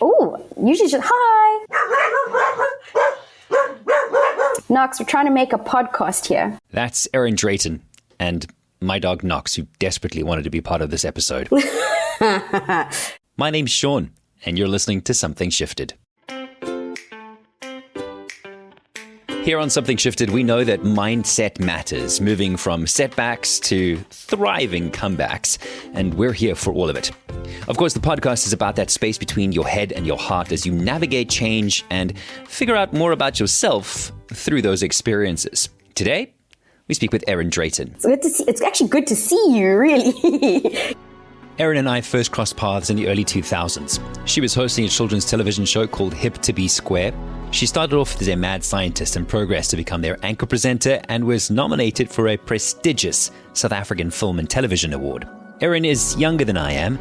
Oh, usually just, hi. Knox, we're trying to make a podcast here. That's Erin Drayton and my dog Knox, who desperately wanted to be part of this episode. My name's Sean, and you're listening to Something Shifted. Here on Something Shifted, we know that mindset matters, moving from setbacks to thriving comebacks, and we're here for all of it. Of course, the podcast is about that space between your head and your heart as you navigate change and figure out more about yourself through those experiences. Today, we speak with Erin Drayton. It's actually good to see you, really. Erin and I first crossed paths in the early 2000s. She was hosting a children's television show called Hip to Be Square. She started off as a mad scientist and progressed to become their anchor presenter and was nominated for a prestigious South African Film and Television Award. Erin is younger than I am,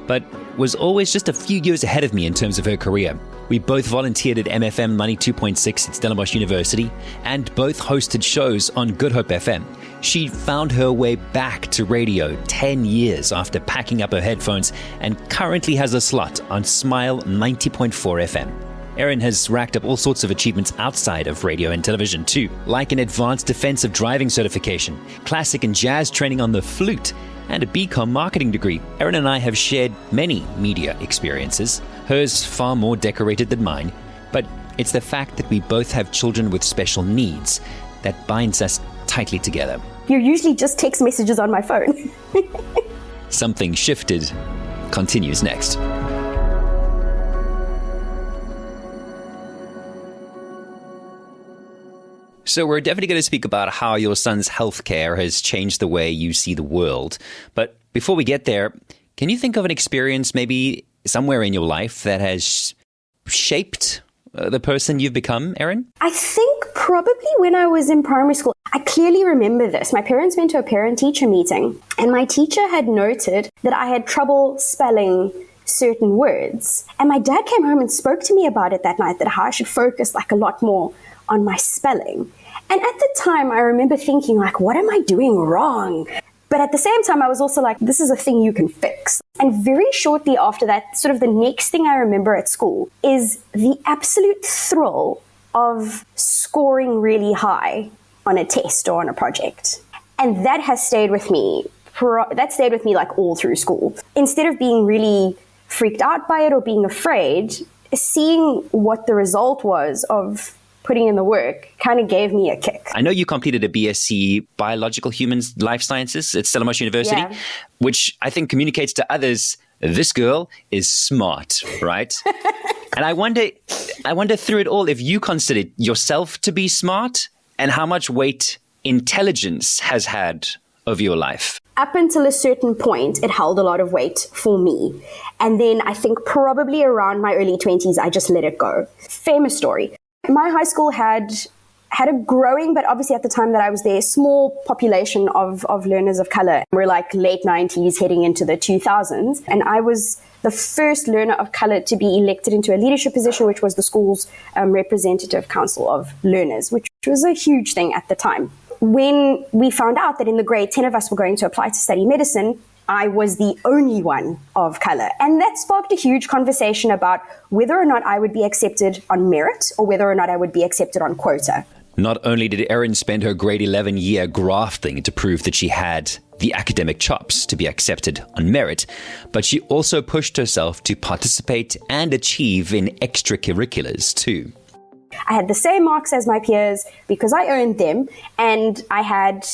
but was always just a few years ahead of me in terms of her career. We both volunteered at MFM 92.6 at Stellenbosch University and both hosted shows on Good Hope FM. She found her way back to radio 10 years after packing up her headphones and currently has a slot on Smile 90.4 FM. Erin has racked up all sorts of achievements outside of radio and television too, like an advanced defensive driving certification, classic and jazz training on the flute, and a BCom marketing degree. Erin and I have shared many media experiences, hers far more decorated than mine, but it's the fact that we both have children with special needs that binds us tightly together. You usually just text messages on my phone. Something Shifted continues next. So we're definitely going to speak about how your son's healthcare has changed the way you see the world. But before we get there, can you think of an experience maybe somewhere in your life that has shaped the person you've become, Erin? I think probably when I was in primary school. I clearly remember this. My parents went to a parent-teacher meeting, and my teacher had noted that I had trouble spelling certain words. And my dad came home and spoke to me about it that night, that how I should focus a lot more on my spelling. And at the time, I remember thinking what am I doing wrong? But at the same time, I was also like, this is a thing you can fix. And very shortly after that, sort of the next thing I remember at school is the absolute thrill of scoring really high on a test or on a project. And that has stayed with me. All through school. Instead of being really freaked out by it or being afraid, seeing what the result was of putting in the work kind of gave me a kick. I know you completed a BSc Biological Humans Life Sciences at Stellenbosch University, which I think communicates to others, this girl is smart, right? And I wonder through it all if you considered yourself to be smart and how much weight intelligence has had over your life. Up until a certain point, it held a lot of weight for me. And then I think probably around my early 20s, I just let it go. Famous story. My high school had a growing, but obviously at the time that I was there, small population of learners of color. We're late 90s heading into the 2000s. And I was the first learner of color to be elected into a leadership position, which was the school's representative council of learners, which was a huge thing at the time. When we found out that in the grade 10 of us were going to apply to study medicine, I was the only one of color. And that sparked a huge conversation about whether or not I would be accepted on merit or whether or not I would be accepted on quota. Not only did Erin spend her grade 11 year grafting to prove that she had the academic chops to be accepted on merit, but she also pushed herself to participate and achieve in extracurriculars too. I had the same marks as my peers because I earned them, and I had,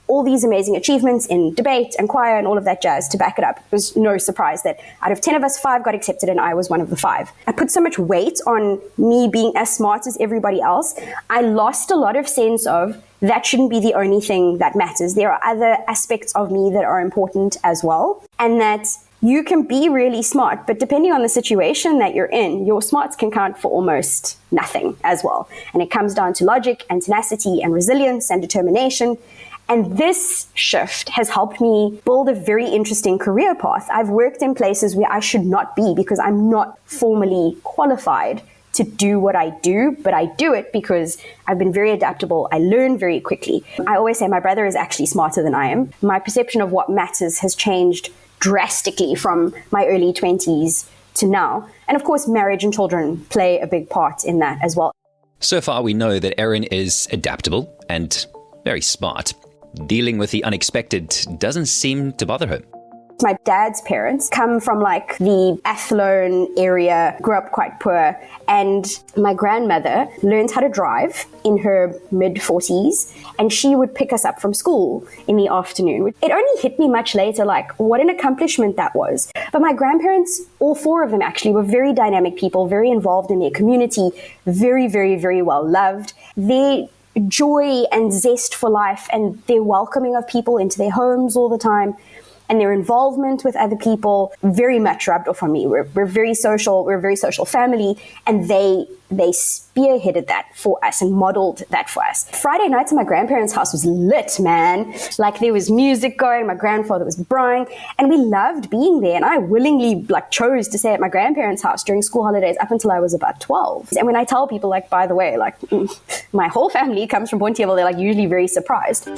all these amazing achievements in debate and choir and all of that jazz to back it up. It was no surprise that out of 10 of us, 5 got accepted and I was one of the 5. I put so much weight on me being as smart as everybody else. I lost a lot of sense of that shouldn't be the only thing that matters. There are other aspects of me that are important as well, and that you can be really smart, but depending on the situation that you're in, your smarts can count for almost nothing as well. And it comes down to logic and tenacity and resilience and determination. And this shift has helped me build a very interesting career path. I've worked in places where I should not be because I'm not formally qualified to do what I do, but I do it because I've been very adaptable. I learn very quickly. I always say my brother is actually smarter than I am. My perception of what matters has changed drastically from my early 20s to now. And of course, marriage and children play a big part in that as well. So far, we know that Erin is adaptable and very smart. Dealing with the unexpected doesn't seem to bother her. My dad's parents come from like the Athlone area, grew up quite poor, and my grandmother learned how to drive in her mid-40s, and she would pick us up from school in the afternoon. It only hit me much later, like what an accomplishment that was. But my grandparents, all four of them actually, were very dynamic people, very involved in their community, very, very, very well loved. Their joy and zest for life and their welcoming of people into their homes all the time, and their involvement with other people very much rubbed off on me. We're very social. We're a very social family, and they spearheaded that for us and modeled that for us. Friday nights at my grandparents' house was lit, man. Like there was music going. My grandfather was braaiing, and we loved being there. And I willingly chose to stay at my grandparents' house during school holidays up until I was about 12. And when I tell people, by the way, my whole family comes from Bonteheuwel, they're usually very surprised.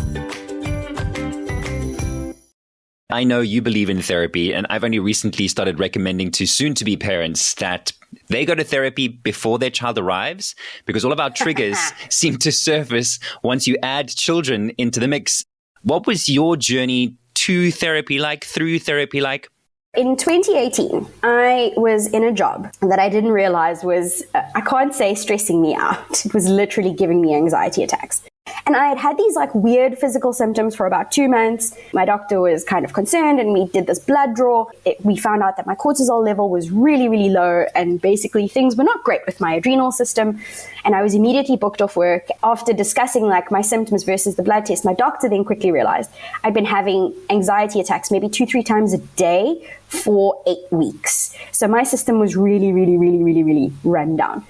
I know you believe in therapy, and I've only recently started recommending to soon-to-be parents that they go to therapy before their child arrives, because all of our triggers seem to surface once you add children into the mix. What was your journey to therapy like, through therapy like? In 2018, I was in a job that I didn't realize was, I can't say stressing me out. It was literally giving me anxiety attacks. And I had these weird physical symptoms for about 2 months. My doctor was kind of concerned, and we did this blood draw. We found out that my cortisol level was really, really low, and basically things were not great with my adrenal system. And I was immediately booked off work. After discussing my symptoms versus the blood test, my doctor then quickly realized I'd been having anxiety attacks maybe 2-3 times a day for 8 weeks. So my system was really, really, really, really, really run down.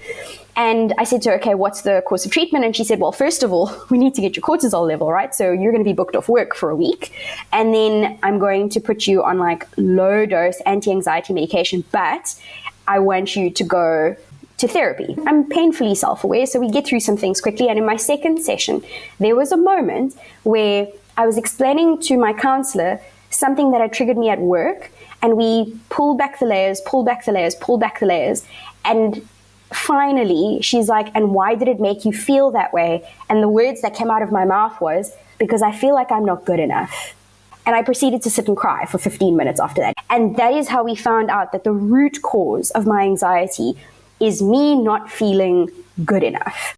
And I said to her, okay, what's the course of treatment? And she said, well, first of all, we need to get your cortisol level, right? So you're going to be booked off work for a week. And then I'm going to put you on low dose anti-anxiety medication, but I want you to go to therapy. I'm painfully self-aware, so we get through some things quickly. And in my second session, there was a moment where I was explaining to my counselor something that had triggered me at work. And we pulled back the layers, pulled back the layers, pulled back the layers. And finally, she's like, and why did it make you feel that way? And the words that came out of my mouth was, because I feel like I'm not good enough. And I proceeded to sit and cry for 15 minutes after that. And that is how we found out that the root cause of my anxiety is me not feeling good enough.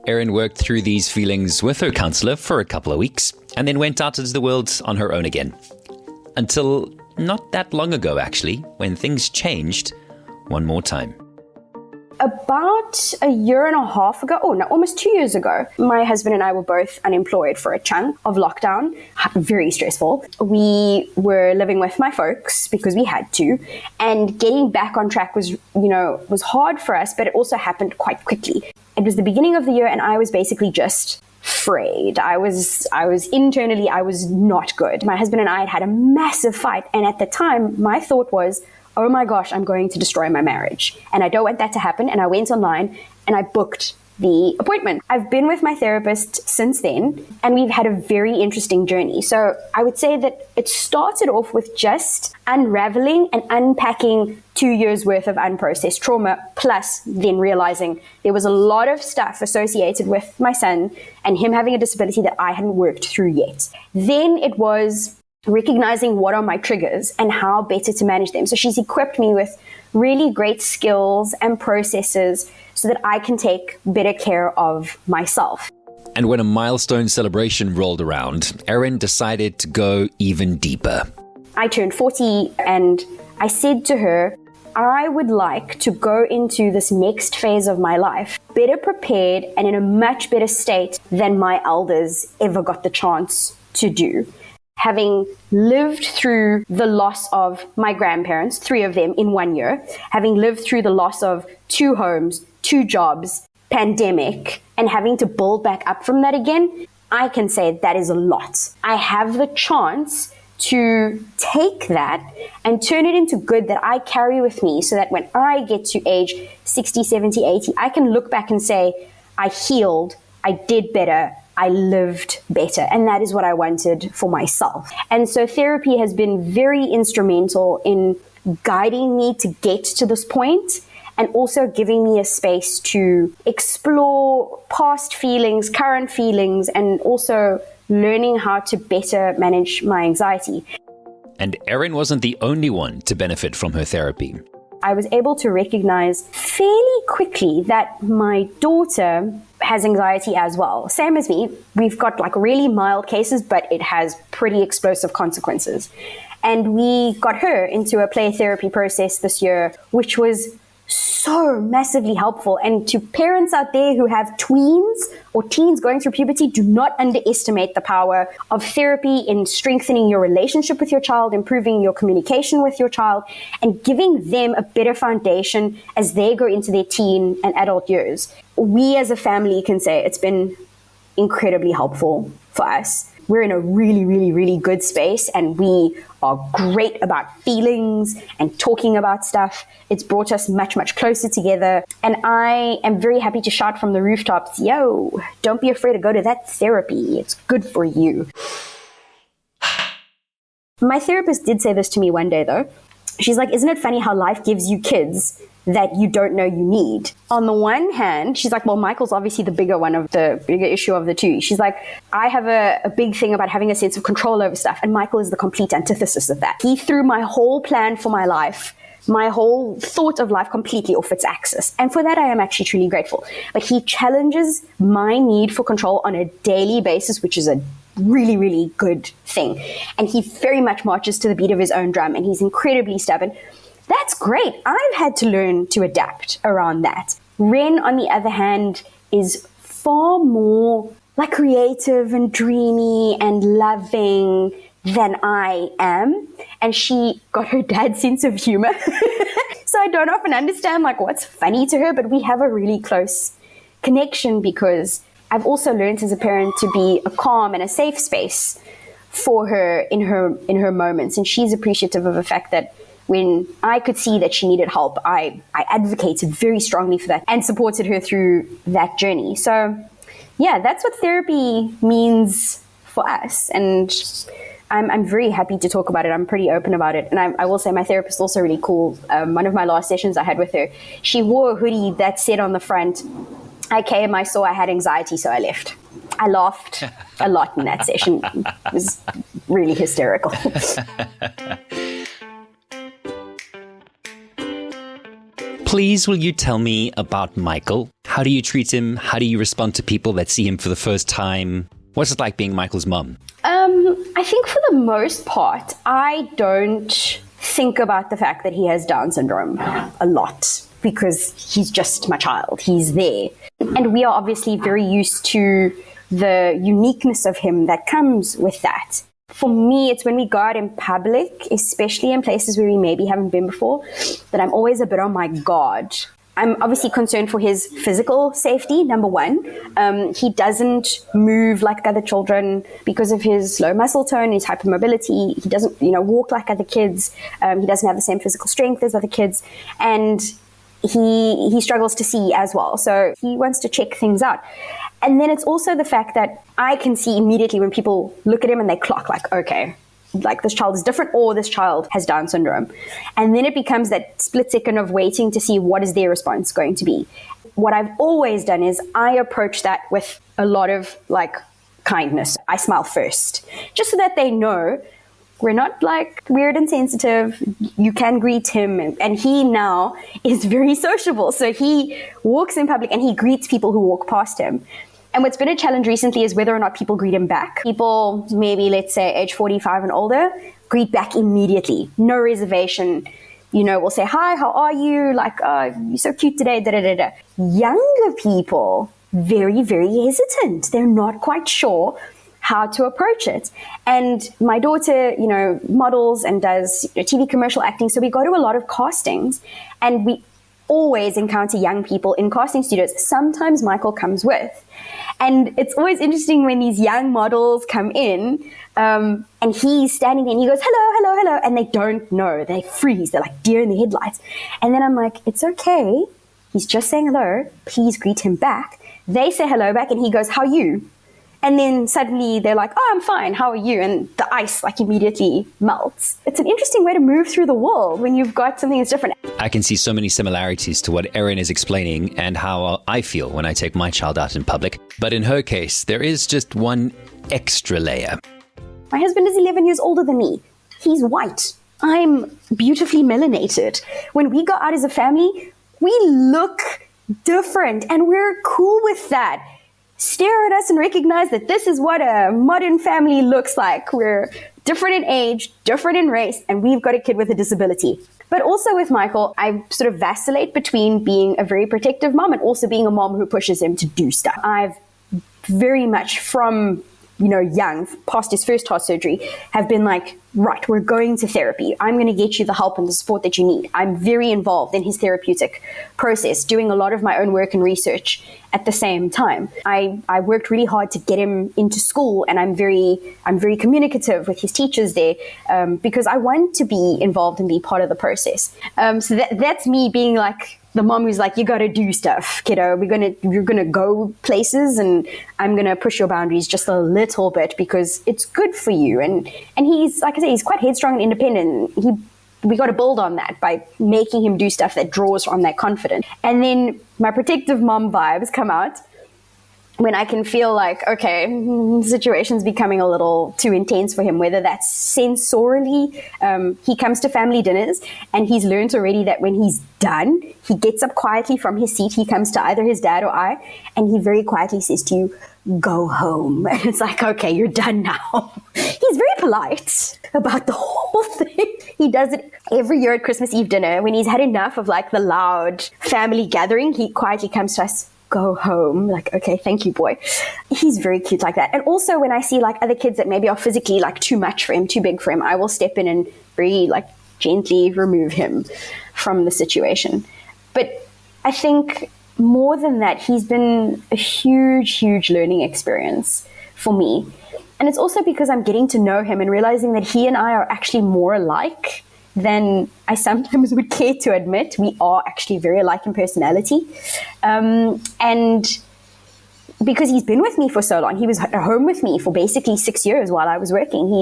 Erin worked through these feelings with her counselor for a couple of weeks and then went out into the world on her own again. Until not that long ago, actually, when things changed one more time. About a year and a half ago, almost 2 years ago, my husband and I were both unemployed for a chunk of lockdown. Very stressful. We were living with my folks because we had to, and getting back on track was hard for us, but it also happened quite quickly. It was the beginning of the year, and I was basically just frayed. I was internally, I was not good. My husband and I had a massive fight, and at the time, my thought was, oh my gosh, I'm going to destroy my marriage. And I don't want that to happen. And I went online and I booked the appointment. I've been with my therapist since then, and we've had a very interesting journey. So I would say that it started off with just unraveling and unpacking 2 years worth of unprocessed trauma, plus then realizing there was a lot of stuff associated with my son and him having a disability that I hadn't worked through yet. Then it was recognizing what are my triggers and how better to manage them. So she's equipped me with really great skills and processes so that I can take better care of myself. And when a milestone celebration rolled around, Erin decided to go even deeper. I turned 40 and I said to her, I would like to go into this next phase of my life better prepared and in a much better state than my elders ever got the chance to do. Having lived through the loss of my grandparents, 3 of them in 1 year, having lived through the loss of 2 homes, 2 jobs, pandemic, and having to build back up from that again, I can say that is a lot. I have the chance to take that and turn it into good that I carry with me so that when I get to age 60, 70, 80, I can look back and say, I healed, I did better, I lived better. And that is what I wanted for myself. And so therapy has been very instrumental in guiding me to get to this point, and also giving me a space to explore past feelings, current feelings, and also learning how to better manage my anxiety. And Erin wasn't the only one to benefit from her therapy. I was able to recognize fairly quickly that my daughter has anxiety as well. Same as me. We've got like really mild cases, but it has pretty explosive consequences. And we got her into a play therapy process this year, which was so massively helpful. And to parents out there who have tweens or teens going through puberty, do not underestimate the power of therapy in strengthening your relationship with your child, improving your communication with your child, and giving them a better foundation as they go into their teen and adult years. We as a family can say it's been incredibly helpful for us. We're in a really, really, really good space, and we are great about feelings and talking about stuff. It's brought us much, much closer together. And I am very happy to shout from the rooftops, yo, don't be afraid to go to that therapy. It's good for you. My therapist did say this to me one day, though. She's like, isn't it funny how life gives you kids that you don't know you need? On the one hand, she's like, well, Michael's obviously the bigger issue of the two. She's like, I have a big thing about having a sense of control over stuff, and Michael is the complete antithesis of that. He threw my whole plan for my life, my whole thought of life completely off its axis. And for that, I am actually truly grateful. But he challenges my need for control on a daily basis, which is a really, really good thing. And he very much marches to the beat of his own drum, and he's incredibly stubborn. That's great. I've had to learn to adapt around that. Ren, on the other hand, is far more like creative and dreamy and loving than I am. And she got her dad's sense of humor. So I don't often understand like what's funny to her, but we have a really close connection because I've also learned as a parent to be a calm and a safe space for her in her moments. And she's appreciative of the fact that when I could see that she needed help, I advocated very strongly for that and supported her through that journey. So yeah, that's what therapy means for us. And I'm very happy to talk about it. I'm pretty open about it. And I will say my therapist is also really cool. One of my last sessions I had with her, she wore a hoodie that said on the front, I came, I saw I had anxiety, so I left. I laughed a lot in that session. It was really hysterical. Please, will you tell me about Michael? How do you treat him? How do you respond to people that see him for the first time? What's it like being Michael's mom? I think for the most part, I don't think about the fact that he has Down syndrome a lot because he's just my child. He's there. And we are obviously very used to the uniqueness of him that comes with that. For me, it's when we go out in public, especially in places where we maybe haven't been before, that I'm always a bit on my guard. I'm obviously concerned for his physical safety, number one. He doesn't move like other children because of his low muscle tone, his hypermobility. He doesn't, walk like other kids. He doesn't have the same physical strength as other kids. And he struggles to see as well. So he wants to check things out. And then it's also the fact that I can see immediately when people look at him and they clock like, okay, like this child is different or this child has Down syndrome. And then it becomes that split second of waiting to see what is their response going to be. What I've always done is I approach that with a lot of like kindness. I smile first, just so that they know we're not like weird and sensitive. You can greet him. And he now is very sociable. So he walks in public and he greets people who walk past him. And what's been a challenge recently is whether or not people greet him back. People, maybe let's say age 45 and older, greet back immediately. No reservation. We'll say, hi, how are you? Like, oh, you're so cute today. Da, da, da, da. Younger people, very, very hesitant. They're not quite sure how to approach it. And my daughter, models and does TV commercial acting. So we go to a lot of castings and we always encounter young people in casting studios. Sometimes Michael comes with. And it's always interesting when these young models come in and he's standing there and he goes, hello, hello, hello. And they don't know. They freeze. They're like deer in the headlights. And then I'm like, it's okay. He's just saying hello. Please greet him back. They say hello back and he goes, how are you? And then suddenly they're like, oh, I'm fine. How are you? And the ice like immediately melts. It's an interesting way to move through the world when you've got something that's different. I can see so many similarities to what Erin is explaining and how I feel when I take my child out in public. But in her case, there is just one extra layer. My husband is 11 years older than me. He's white. I'm beautifully melanated. When we go out as a family, we look different and we're cool with that. Stare at us and recognize that this is what a modern family looks like. We're different in age, different in race, and we've got a kid with a disability. But also with Michael, I sort of vacillate between being a very protective mom and also being a mom who pushes him to do stuff. I've very much from young, past his first heart surgery, have been like, right, we're going to therapy. I'm going to get you the help and the support that you need. I'm very involved in his therapeutic process, doing a lot of my own work and research at the same time. I worked really hard to get him into school, and I'm very communicative with his teachers there because I want to be involved and be part of the process. So that's me being like the mom who's like, you got to do stuff, kiddo. You're gonna go places, and I'm gonna push your boundaries just a little bit because it's good for you. And he's, like I say, he's quite headstrong and independent. We got to build on that by making him do stuff that draws on that confidence. And then my protective mom vibes come out when I can feel like, okay, the situation's becoming a little too intense for him, whether that's sensorially. He comes to family dinners and he's learned already that when he's done, he gets up quietly from his seat. He comes to either his dad or I, and he very quietly says to you, go home. And it's like, okay, you're done now. He's very polite about the whole thing. He does it every year at Christmas Eve dinner. When he's had enough of like the loud family gathering, he quietly comes to us, go home. Like, okay, thank you, boy. He's very cute like that. And also when I see like other kids that maybe are physically like too much for him, too big for him, I will step in and very like gently remove him from the situation. But I think more than that, he's been a huge, huge learning experience for me. And it's also because I'm getting to know him and realizing that he and I are actually more alike than I sometimes would care to admit. We are actually very alike in personality. And because he's been with me for so long, he was at home with me for basically 6 years while I was working.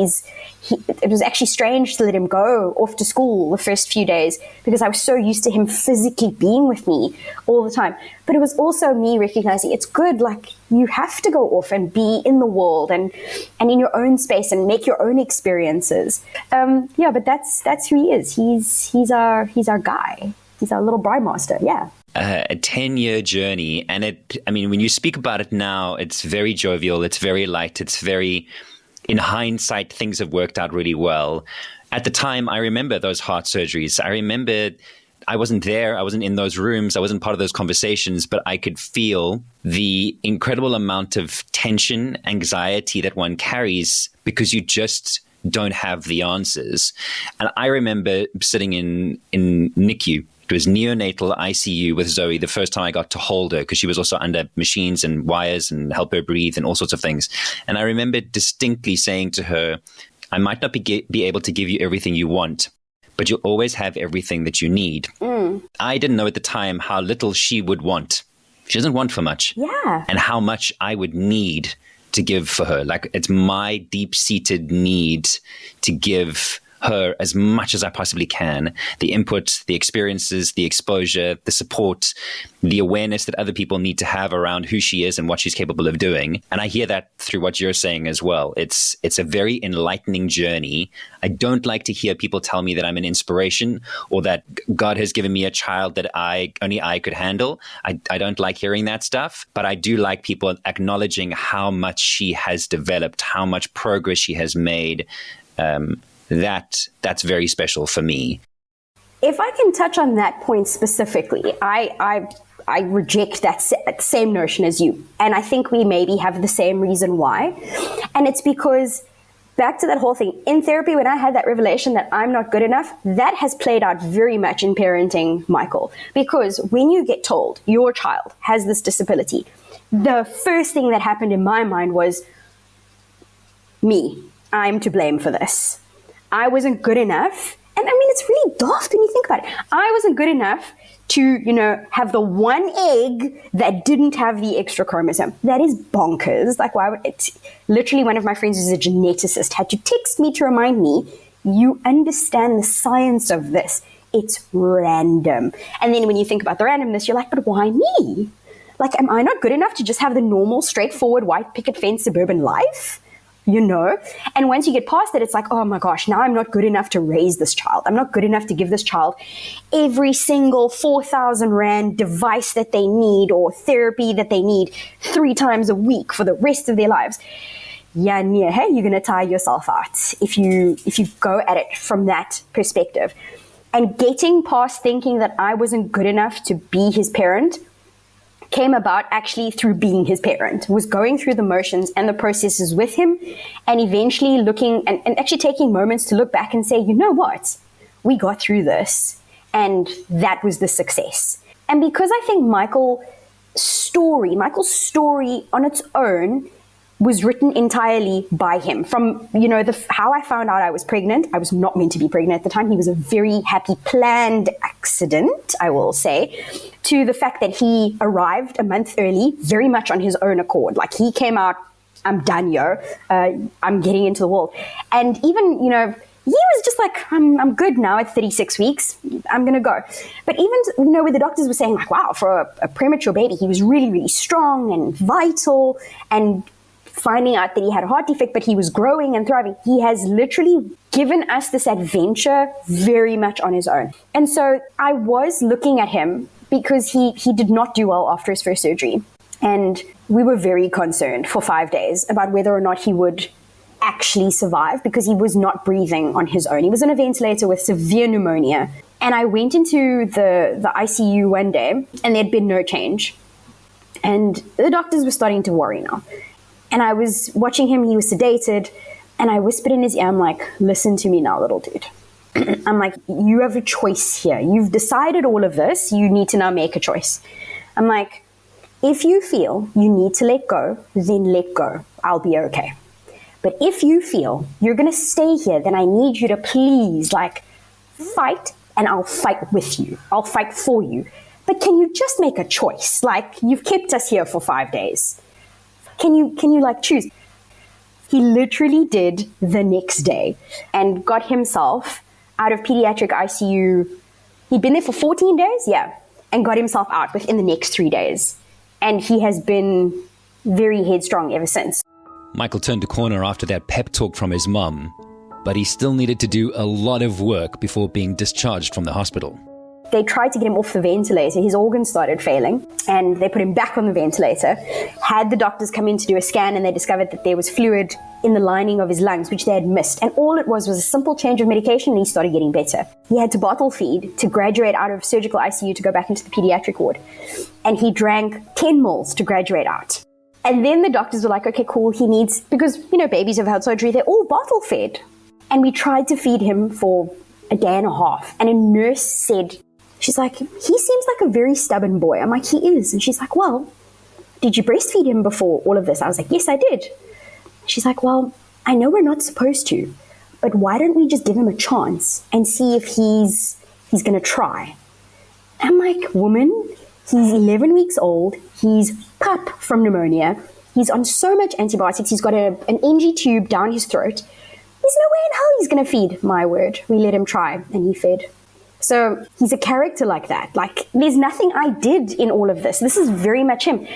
It was actually strange to let him go off to school the first few days because I was so used to him physically being with me all the time. But it was also me recognizing it's good, like you have to go off and be in the world and in your own space and make your own experiences. But that's who he is. He's our guy. He's our little bride master. Yeah. A 10-year journey. And when you speak about it now, it's very jovial. It's very light. It's very, in hindsight, things have worked out really well. At the time, I remember those heart surgeries. I remember I wasn't there. I wasn't in those rooms. I wasn't part of those conversations, but I could feel the incredible amount of tension, anxiety that one carries because you just don't have the answers. And I remember sitting in NICU. It was neonatal ICU with Zoe the first time I got to hold her because she was also under machines and wires and help her breathe and all sorts of things. And I remember distinctly saying to her, I might not be able to give you everything you want, but you'll always have everything that you need. I didn't know at the time how little she would want. She doesn't want for much. Yeah. And how much I would need to give for her. Like it's my deep-seated need to give her as much as I possibly can, the input, the experiences, the exposure, the support, the awareness that other people need to have around who she is and what she's capable of doing. And I hear that through what you're saying as well. It's a very enlightening journey. I don't like to hear people tell me that I'm an inspiration or that God has given me a child that only I could handle. I don't like hearing that stuff, but I do like people acknowledging how much she has developed, how much progress she has made. That's very special for me. If I can touch on that point specifically, I reject that same notion as you. And I think we maybe have the same reason why. And it's because, back to that whole thing, in therapy, when I had that revelation that I'm not good enough, that has played out very much in parenting Michael. Because when you get told your child has this disability, the first thing that happened in my mind was, me, I'm to blame for this. I wasn't good enough, And I mean, it's really daft when you think about it. I wasn't good enough to, have the one egg that didn't have the extra chromosome. That is bonkers. Like, why would it? Literally, one of my friends who's a geneticist had to text me to remind me, you understand the science of this. It's random. And then when you think about the randomness, you're like, but why me? Like, am I not good enough to just have the normal, straightforward, white picket fence suburban life? And once you get past it, it's like, oh my gosh, now I'm not good enough to raise this child. I'm not good enough to give this child every single 4,000 Rand device that they need or therapy that they need 3 times a week for the rest of their lives. Yeah, hey, you're going to tire yourself out if you go at it from that perspective. And getting past thinking that I wasn't good enough to be his parent came about actually through being his parent, was going through the motions and the processes with him, and eventually looking and actually taking moments to look back and say, you know what, we got through this, and that was the success. And because I think Michael's story on its own was written entirely by him. From, how I found out I was pregnant. I was not meant to be pregnant at the time. He was a very happy, planned accident, I will say, to the fact that he arrived a month early, very much on his own accord. Like, he came out, I'm done, I'm getting into the world. And even, he was just like, I'm good now at 36 weeks. I'm going to go. But even, where the doctors were saying, like, wow, for a premature baby, he was really, really strong and vital, and finding out that he had a heart defect, but he was growing and thriving. He has literally given us this adventure very much on his own. And so I was looking at him because he did not do well after his first surgery. And we were very concerned for 5 days about whether or not he would actually survive, because he was not breathing on his own. He was on a ventilator with severe pneumonia. And I went into the ICU one day and there'd been no change. And the doctors were starting to worry now. And I was watching him, he was sedated, and I whispered in his ear, I'm like, listen to me now, little dude. I'm like, you have a choice here. You've decided all of this. You need to now make a choice. I'm like, if you feel you need to let go, then let go. I'll be okay. But if you feel you're going to stay here, then I need you to please, fight, and I'll fight with you. I'll fight for you. But can you just make a choice? Like, you've kept us here for 5 days. Can you choose? He literally did the next day and got himself out of pediatric ICU. He'd been there for 14 days, and got himself out within the next 3 days. And he has been very headstrong ever since. Michael turned a corner after that pep talk from his mum, but he still needed to do a lot of work before being discharged from the hospital. They tried to get him off the ventilator. His organs started failing, and they put him back on the ventilator. Had the doctors come in to do a scan, and they discovered that there was fluid in the lining of his lungs, which they had missed. And all it was a simple change of medication, and he started getting better. He had to bottle feed to graduate out of surgical ICU to go back into the pediatric ward. And he drank 10 mils to graduate out. And then the doctors were like, okay, cool, he needs, because, babies have had surgery, they're all bottle fed. And we tried to feed him for a day and a half. And a nurse said, she's like, he seems like a very stubborn boy. I'm like, he is. And she's like, well, did you breastfeed him before all of this? I was like, yes, I did. She's like, well, I know we're not supposed to, but why don't we just give him a chance and see if he's going to try? I'm like, woman, he's 11 weeks old. He's pup from pneumonia. He's on so much antibiotics. He's got an NG tube down his throat. There's no way in hell he's going to feed. My word. We let him try, and he fed. So he's a character like that. Like, there's nothing I did in all of this. This is very much him.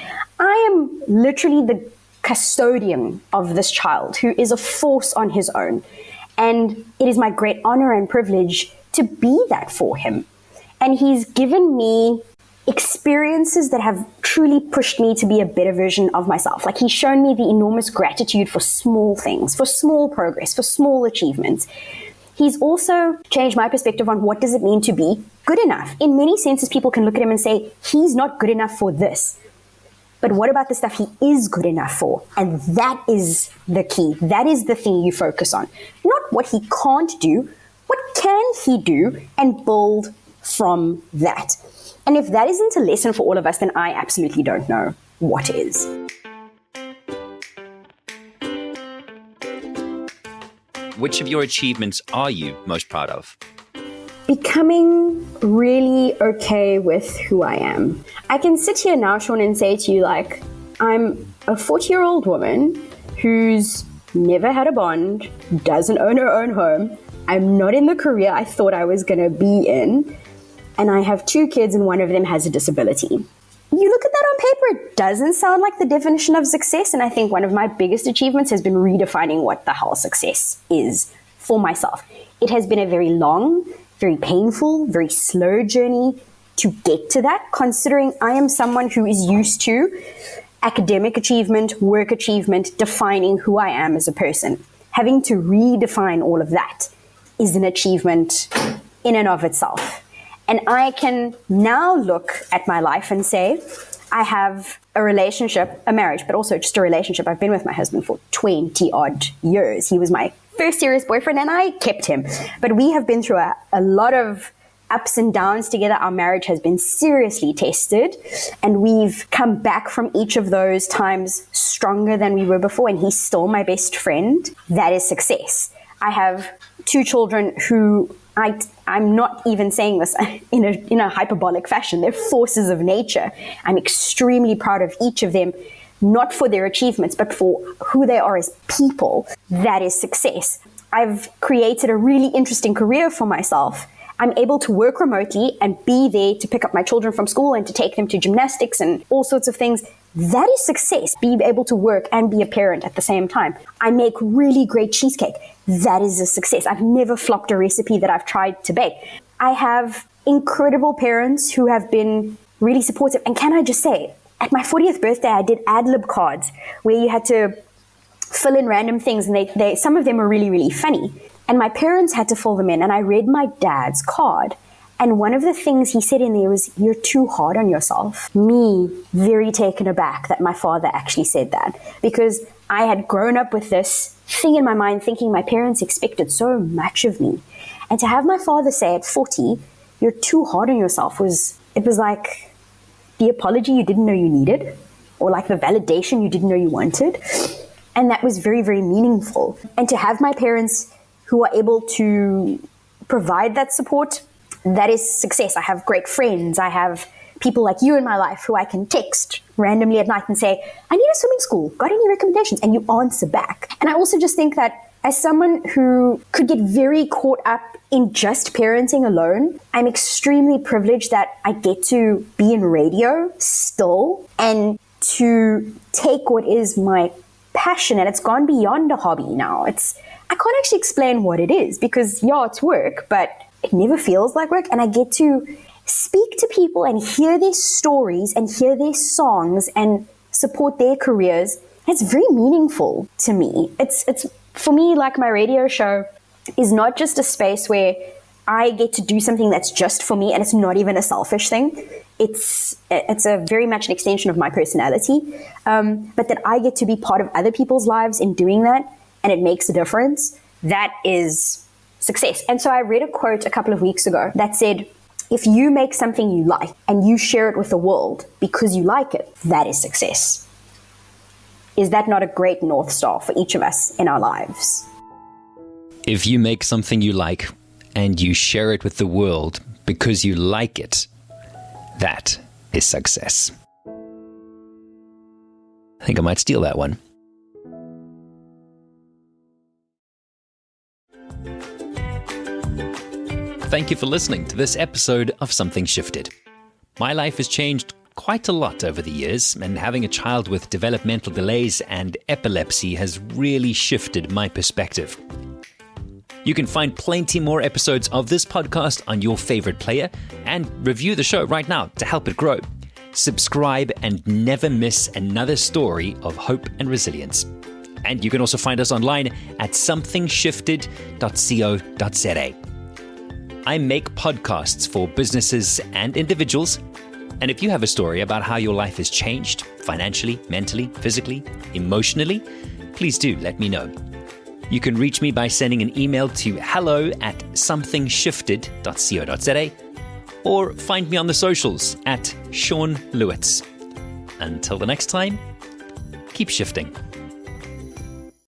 I am literally the custodian of this child who is a force on his own. And it is my great honor and privilege to be that for him. And he's given me experiences that have truly pushed me to be a better version of myself. Like, he's shown me the enormous gratitude for small things, for small progress, for small achievements. He's also changed my perspective on what does it mean to be good enough. In many senses, people can look at him and say, he's not good enough for this. But what about the stuff he is good enough for? And that is the key. That is the thing you focus on. Not what he can't do. What can he do? And build from that. And if that isn't a lesson for all of us, then I absolutely don't know what is. Which of your achievements are you most proud of? becoming really okay with who I am. I can sit here now, Sean, and say to you, like, I'm a 40-year-old woman who's never had a bond, doesn't own her own home. I'm not in the career I thought I was going to be in. And I have 2 kids and one of them has a disability. You look at that on paper, it doesn't sound like the definition of success. And I think one of my biggest achievements has been redefining what the hell success is for myself. It has been a very long, very painful, very slow journey to get to that, considering I am someone who is used to academic achievement, work achievement, defining who I am as a person. Having to redefine all of that is an achievement in and of itself. And I can now look at my life and say, I have a relationship, a marriage, but also just a relationship. I've been with my husband for 20 odd years. He was my first serious boyfriend and I kept him. But we have been through a lot of ups and downs together. Our marriage has been seriously tested and we've come back from each of those times stronger than we were before. And he's still my best friend. That is success. I have 2 children who I'm not even saying this in a hyperbolic fashion. They're forces of nature. I'm extremely proud of each of them, not for their achievements, but for who they are as people. That is success. I've created a really interesting career for myself. I'm able to work remotely and be there to pick up my children from school and to take them to gymnastics and all sorts of things. That is success, being able to work and be a parent at the same time. I make really great cheesecake. That is a success. I've never flopped a recipe that I've tried to bake. I have incredible parents who have been really supportive. And can I just say, at my 40th birthday, I did ad-lib cards where you had to fill in random things and they some of them were really, really funny. And my parents had to fill them in and I read my dad's card. And one of the things he said in there was, "You're too hard on yourself." Me, very taken aback that my father actually said that, because I had grown up with this thing in my mind thinking my parents expected so much of me. And to have my father say at 40, "You're too hard on yourself," was like the apology you didn't know you needed, or like the validation you didn't know you wanted. And that was very, very meaningful. And to have my parents who are able to provide that support, that is success. I have great friends. I have people like you in my life who I can text randomly at night and say, "I need a swimming school. Got any recommendations?" And you answer back. And I also just think that as someone who could get very caught up in just parenting alone, I'm extremely privileged that I get to be in radio still and to take what is my passion, and it's gone beyond a hobby now. I can't actually explain what it is because, yeah, it's work, but it never feels like work. And I get to speak to people and hear their stories and hear their songs and support their careers. It's very meaningful to me. It's for me, like, my radio show is not just a space where I get to do something that's just for me and it's not even a selfish thing. It's a very much an extension of my personality, but that I get to be part of other people's lives in doing that, and it makes a difference. That is success. And so I read a quote a couple of weeks ago that said, if you make something you like and you share it with the world because you like it, that is success. Is that not a great North Star for each of us in our lives? If you make something you like and you share it with the world because you like it, that is success. I think I might steal that one. Thank you for listening to this episode of Something Shifted. My life has changed quite a lot over the years, and having a child with developmental delays and epilepsy has really shifted my perspective. You can find plenty more episodes of this podcast on your favorite player and review the show right now to help it grow. Subscribe and never miss another story of hope and resilience. And you can also find us online at somethingshifted.co.za. I make podcasts for businesses and individuals. And if you have a story about how your life has changed financially, mentally, physically, emotionally, please do let me know. You can reach me by sending an email to hello@somethingshifted.co.za or find me on the socials at Sean Lewitz. Until the next time, keep shifting.